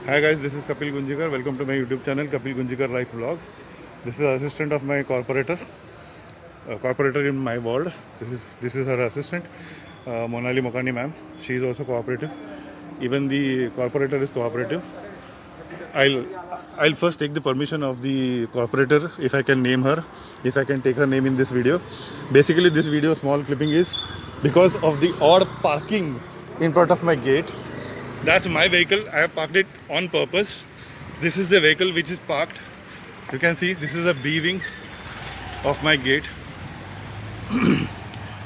Hi guys, this is Kapil Gunjikar. Welcome to my YouTube channel, Kapil Gunjikar Life Vlogs. This is assistant of my corporator, corporator in my ward. This is her assistant, Monali Mokani ma'am. She is also cooperative. Even the corporator is cooperative. I'll I'll first take the permission of the corporator if I can name her, if I can take her name in this video. Basically, this video small clipping is because of the odd parking in front of my gate. That's my vehicle. I have parked it on purpose. This is the vehicle which is parked. You can see this is a B wing of my gate,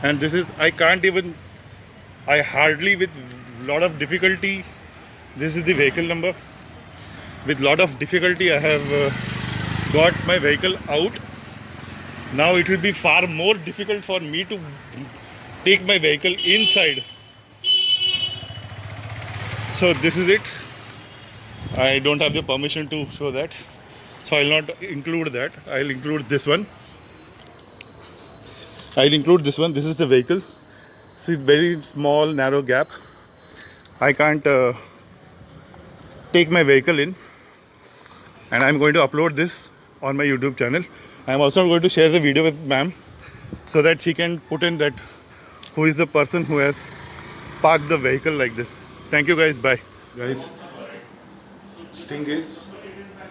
and this is I hardly with lot of difficulty. This is the vehicle number. With lot of difficulty, I have got my vehicle out. Now it will be far more difficult for me to take my vehicle inside. So this is it. I don't have the permission to show that, so I'll not include that. I'll include this one. This is the vehicle. See, very small narrow gap. I can't take my vehicle in, and I'm going to upload this on my YouTube channel. I'm also going to share the video with ma'am so that she can put in that who is the person who has parked the vehicle like this. Thank you guys. Bye. Guys, thing is,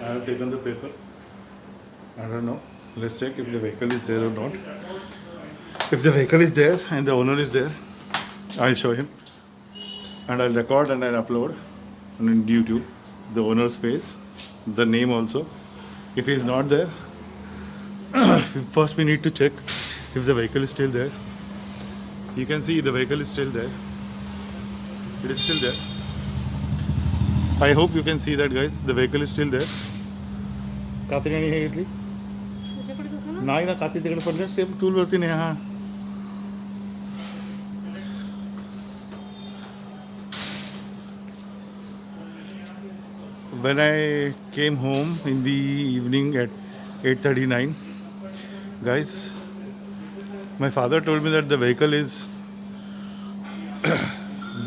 I have taken the paper. I don't know. Let's check if the vehicle is there or not. If the vehicle is there and the owner is there, I'll show him. And I'll record and I'll upload on YouTube the owner's face, the name also. If he is not there, first we need to check if the vehicle is still there. You can see the vehicle is still there. It is still there. I hope you can see that, guys. The vehicle is still there. कात्री नाही आहे घेतली नाही ना कात्री तिकडे पडले step tool वरती नाही हा When I came home in the evening at 8:39, guys, my father told me that the vehicle is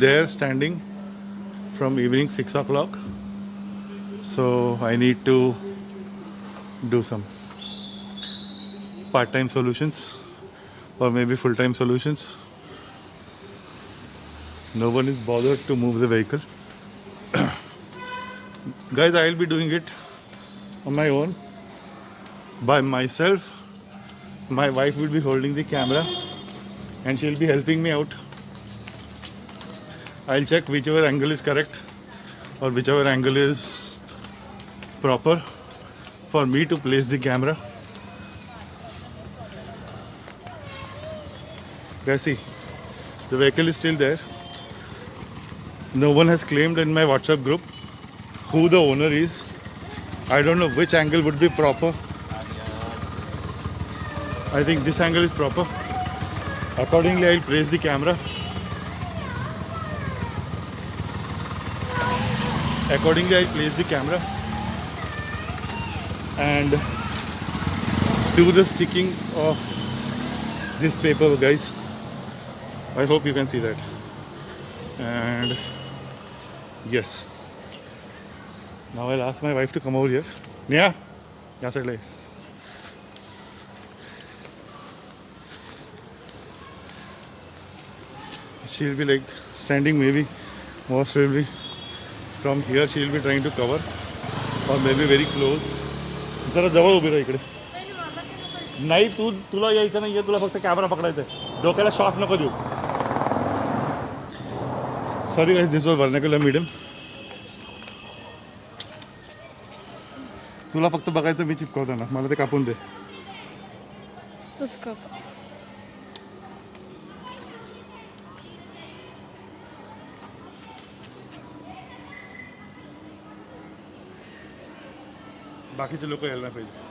there standing from evening 6 o'clock. So I need to do some part-time solutions or maybe full-time solutions. No one is bothered to move the vehicle. Guys, I will be doing it on my own, by myself. My wife will be holding the camera and she will be helping me out. I'll check whichever angle is correct or whichever angle is proper for me to place the camera. Guys, see, the vehicle is still there. No one has claimed in my WhatsApp group who the owner is. I don't know which angle would be proper. I think this angle is proper. Accordingly, I'll place the camera. And do the sticking of this paper, guys. I hope you can see that. And yes, now I'll ask my wife to come over here. Nia, यहाँ side ले. She'll be like standing, maybe most probably from here she'll be trying to cover, or maybe very close. जरा जवळ उभी राहा इकडे. नाही तुला यायचं नाहीये, तुला फक्त कॅमेरा पकडायचा आहे. डोक्याला शॉट नको देऊ. Sorry guys, this was vernacular medium. तुला फक्त बघायचं मी चिपकवताना, मला ते कापून दे. बाकीचे लोक यायला नाही पाहिजे.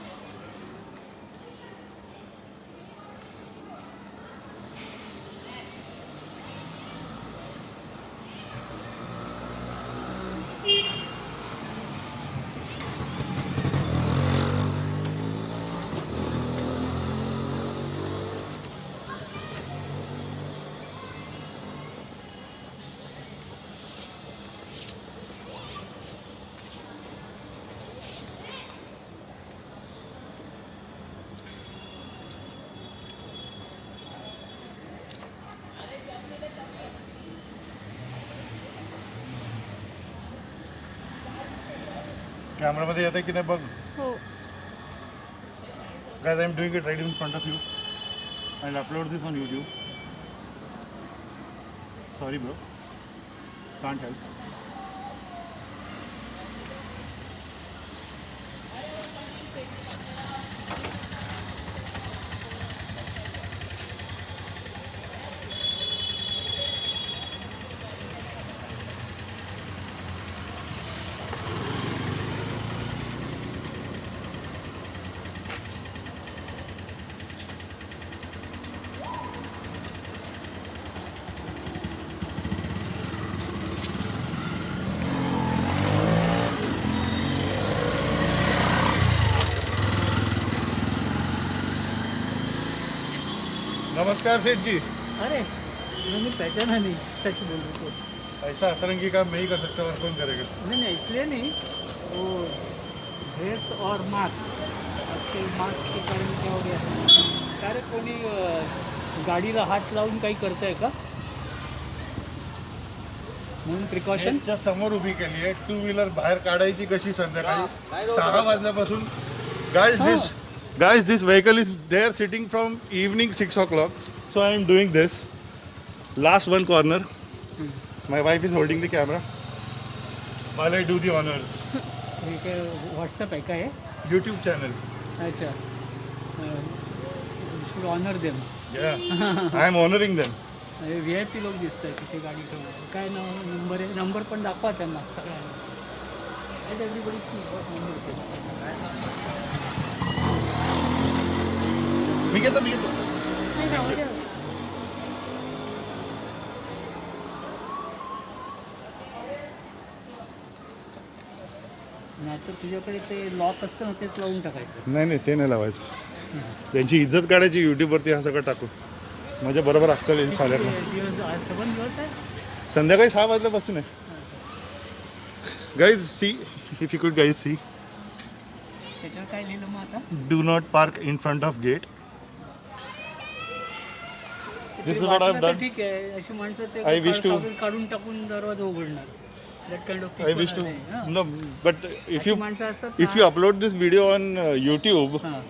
कॅमेरामध्ये येते की नाही बघ. हो. Guys, I'm doing it right in front of you. I'll upload this on YouTube. Sorry, bro. Can't help. नमस्कार सेठ जी. अरे मैंने पहचाना नहीं, सच बोलूँ तो। ऐसा अतरंगी काम मैं ही कर सकता हूँ और कौन करेगा. नहीं नहीं, इसलिए नहीं, वो ड्रेस और मास्क, आजकल मास्क के कारण क्या हो गया, अरे कोणी गाडीला हात लावून काही करत आहे का म्हणून प्रिकॉशन. च्या समोर उभी केली आहे. टू व्हीलर बाहेर काढायची कशी संध्याकाळी 6 वाजल्यापासून. Guys, this vehicle is there sitting from evening 6 o'clock. So I am doing this. Last one corner. My wife is holding the camera while I do the honors. हे काय व्हॉट्सअप आहे का हे. YouTube channel. अच्छा, should honour them. Yeah. I am honoring them. V I P लोक दिसत आहे तिथे गाडी ठेवून. काय नंबर आहे, नंबर पण दाखवा त्यांना सगळ्यांना. Everybody see what number is. मी घेतो. नाही राहू द्या. नाही तर तुझ्याकडे ते लॉक असतं ना, तेच लावून टाकायचं. नाही ते नाही लावायचं. त्यांची इज्जत काढायची युट्यूबवरती हा सगळं टाकून. माझ्या बरोबर अक्कल येईल साल्याला. दिवस 7 दिवस आहे. संध्याकाळी 6 वाजल्यापासून आहे. Guys see, if you could guys see, त्याच्यावर काय लिहिलं मग आता. Do not park in front of gate. This is what वाचलं I've तर done. ठीक आहे. अशी माणसं ते I wish to- काढून टाकून दरवाजा उघडणार. That kind of I people wish to आहे, हां. no, but if अशी you माणसं असतात if you upload this video on YouTube, हां,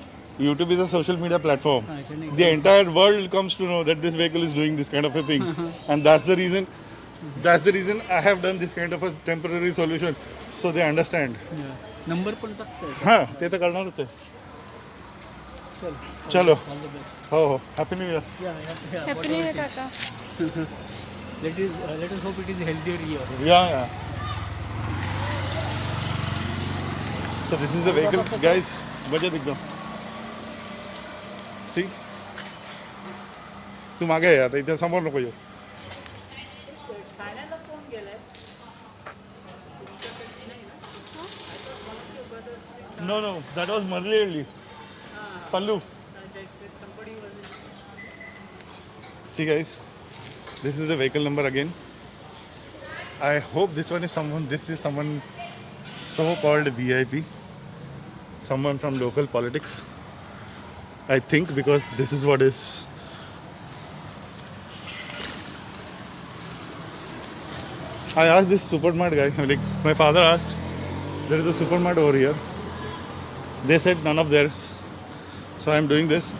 YouTube is a social media platform. हां, याच्याने The entire world comes to know that this vehicle is doing this kind of a thing, and that's the reason I have done this kind of a temporary solution, so they understand. Number पण टाकतोय. हां, ते तर करणारच आहे. चल, चलो. All the best. हो happy new year. Happy new year काका. Let us hope it is healthier year. या So this is the vehicle, guys. Budget एकदम. See? तू मागे आहे आता, इथे समोर नको येऊ. ठाण्याला कोण गेलाय. No, that was Marley. Pallu. Somebody was. See guys, this is the vehicle number again. I hope this is someone so-called VIP. Someone from local politics. I think because this is what is. I asked this supermart guy, like my father asked, there is a supermart over here. They said none of theirs. So I'm doing this.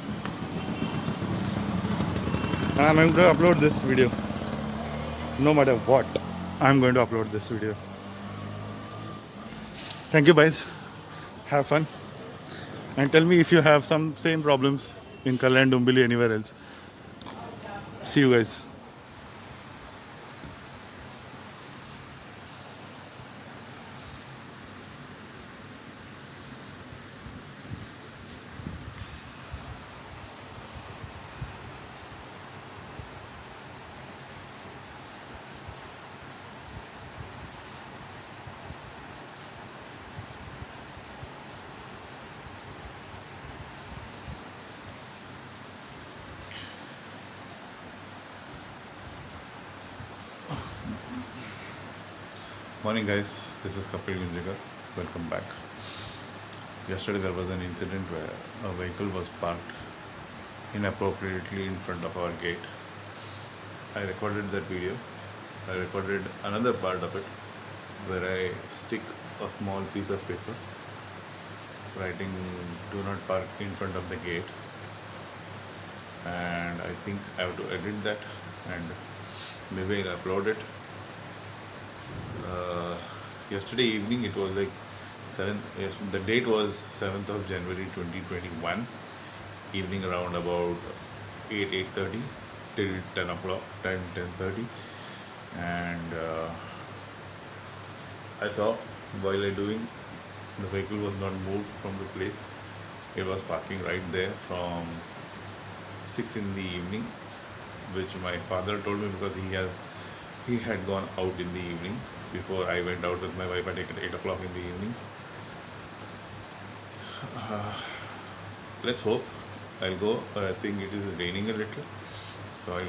And I'm going to upload this video. No matter what, I'm going to upload this video. Thank you guys. Have fun. And tell me if you have some same problems in Kalyan, Dombili, anywhere else. See you guys. Morning guys, this is Kapil Gunjikar. Welcome back. Yesterday there was an incident where a vehicle was parked inappropriately in front of our gate. I recorded that video. I recorded another part of it where I stick a small piece of paper writing "Do not park in front of the gate," and I think I have to edit that and maybe I'll upload it. Yesterday evening it was like 7th, yes, the date was 7th of January 2021, evening around about 8:30 till 10 o'clock, 10:30, and I saw while I doing, the vehicle was not moved from the place. It was parking right there from 6 in the evening, which my father told me because he had gone out in the evening before I went out with my wife at 8 o'clock in the evening. Let's hope. I'll go. I think it is raining a little, so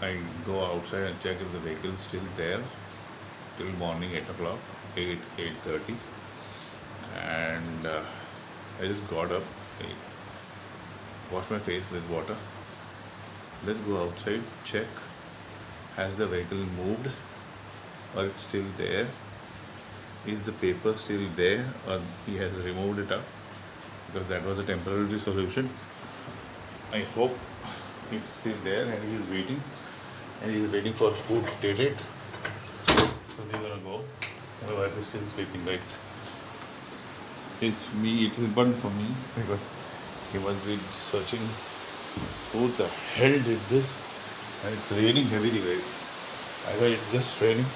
I go outside and check if the vehicle is still there till morning 8 o'clock, 8:30, and I just got up, I washed my face with water. Let's go outside, check. Has the vehicle moved or it's still there? Is the paper still there or he has removed it up? Because that was a temporary solution. I hope it's still there and he is waiting. And he is waiting for food to take it. So we're gonna go. My wife is still sleeping, guys. It's me, it is important for me because he must be searching who the hell did this. And it's raining heavily, guys. I thought it's just raining,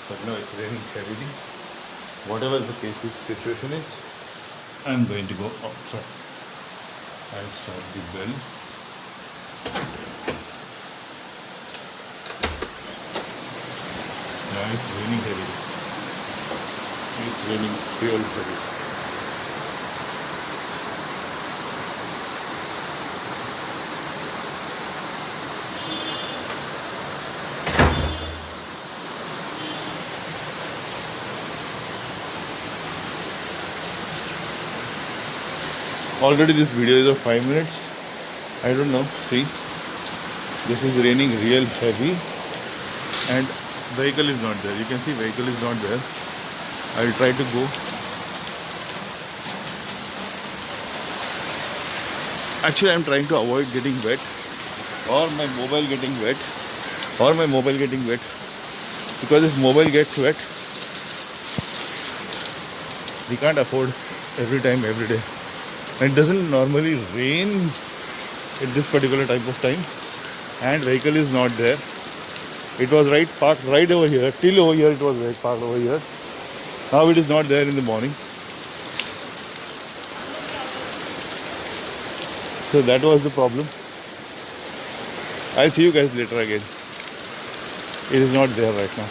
but no, it's raining heavily. Whatever the case is, situation is, I'm going to go outside. I'll start the bell. Yeah, it's raining heavily. It's raining real heavy. Already this video is of 5 minutes. I don't know. See, this is raining real heavy and vehicle is not there. You can see vehicle is not there. I will try to go. Actually, I am trying to avoid getting wet or my mobile getting wet because if mobile gets wet, we can't afford every time, every day. And it doesn't normally rain at this particular type of time, and vehicle is not there. It was parked right over here, till over here it was parked over here. Now it is not there in the morning. So that was the problem. I'll see you guys later again. It is not there right now.